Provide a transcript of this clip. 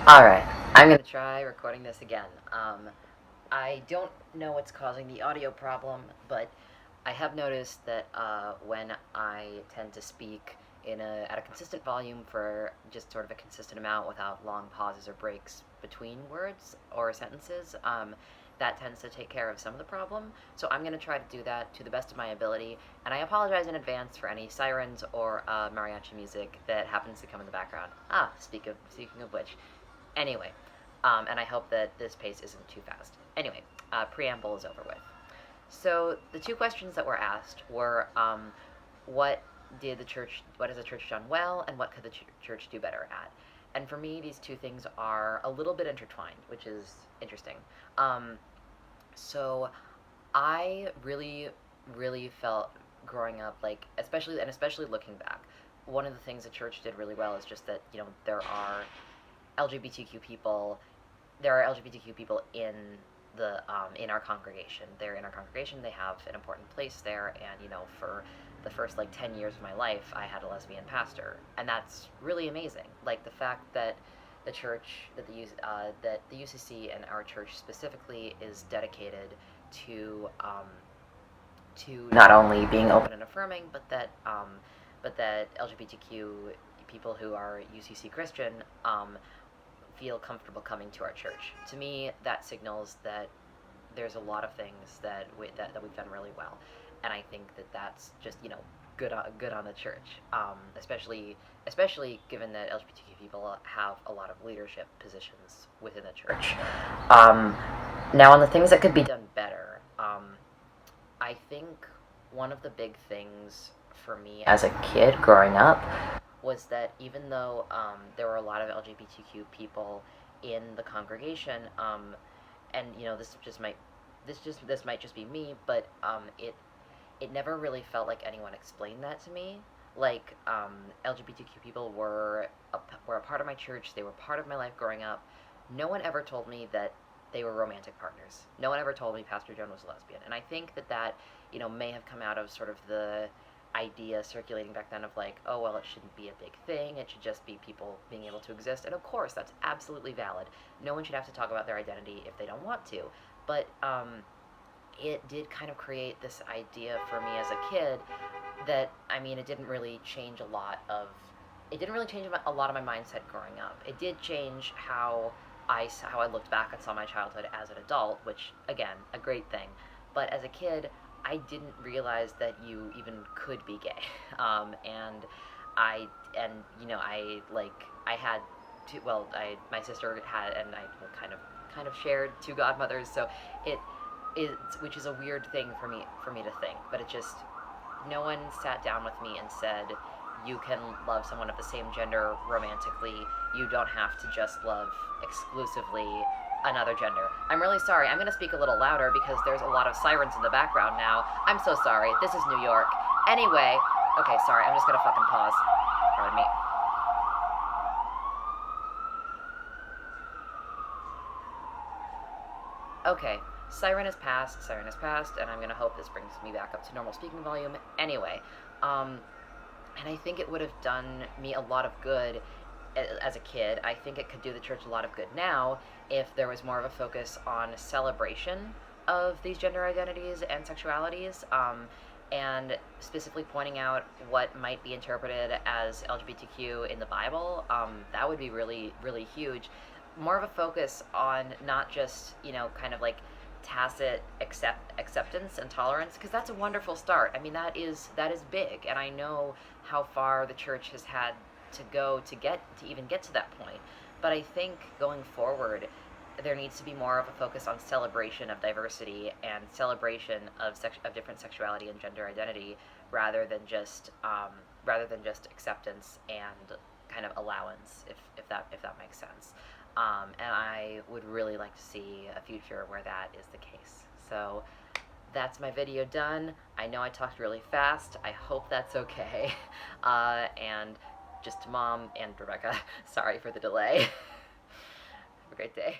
Alright, I'm gonna try recording this again. I don't know what's causing the audio problem, but I have noticed that when I tend to speak at a consistent volume for just sort of a consistent amount without long pauses or breaks between words or sentences, that tends to take care of some of the problem. So I'm going to try to do that to the best of my ability, and I apologize in advance for any sirens or mariachi music that happens to come in the background. Speaking of which, anyway, and I hope that this pace isn't too fast. Anyway, preamble is over with. So the two questions that were asked were, what what has the church done well, and what could the church do better at? And for me, these two things are a little bit intertwined, which is interesting. Um, so I really felt growing up, like, especially looking back, one of the things the church did really well is just that, LGBTQ people there are LGBTQ people in our congregation. They're in our congregation. They have an important place there, and for the first like 10 years of my life, I had a lesbian pastor, and that's really amazing. Like the fact that the church, that the UCC and our church specifically is dedicated to not only being open and affirming, but that LGBTQ people who are UCC Christian feel comfortable coming to our church. To me, that signals that there's a lot of things that we've done really well, and I think that that's just good on the church, especially given that LGBTQ people have a lot of leadership positions within the church. Um, Now, on the things that could be done better, I think one of the big things for me as a kid growing up was that even though there were a lot of LGBTQ people in the congregation, and this might just be me, but it never really felt like anyone explained that to me. Like LGBTQ people were a part of my church. They were part of my life growing up. No one ever told me that they were romantic partners. No one ever told me Pastor Joan was a lesbian. And I think that may have come out of sort of the idea circulating back then of like, oh, well, it shouldn't be a big thing. It should just be people being able to exist. And of course, that's absolutely valid. No one should have to talk about their identity if they don't want to. But it did kind of create this idea for me as a kid that, I mean, it didn't really change a lot of my mindset growing up. It did change how I looked back and saw my childhood as an adult, which again, a great thing. But as a kid, I didn't realize that you even could be gay. And I and I had two, well, I my sister had, and I kind of shared two godmothers, so it is, which is a weird thing for me to think, but it just, no one sat down with me and said, you can love someone of the same gender romantically. You don't have to just love exclusively another gender. I'm really sorry. I'm going to speak a little louder because there's a lot of sirens in the background now. I'm so sorry. This is New York. Anyway, okay, sorry. I'm just going to fucking pause. Pardon me. Okay, siren has passed, and I'm going to hope this brings me back up to normal speaking volume. Anyway, um, and I think it would have done me a lot of good as a kid. I think it could do the church a lot of good now if there was more of a focus on celebration of these gender identities and sexualities, and specifically pointing out what might be interpreted as LGBTQ in the Bible. That would be really, really huge. More of a focus on not just, kind of like tacit acceptance and tolerance, because that's a wonderful start. I mean, that is big, and I know how far the church has had to go to even get to that point. But I think going forward, there needs to be more of a focus on celebration of diversity and celebration of different sexuality and gender identity, rather than just acceptance and kind of allowance, if that makes sense. And I would really like to see a future where that is the case. So that's my video done. I know I talked really fast. I hope that's okay. And just to Mom and Rebecca, sorry for the delay. Have a great day.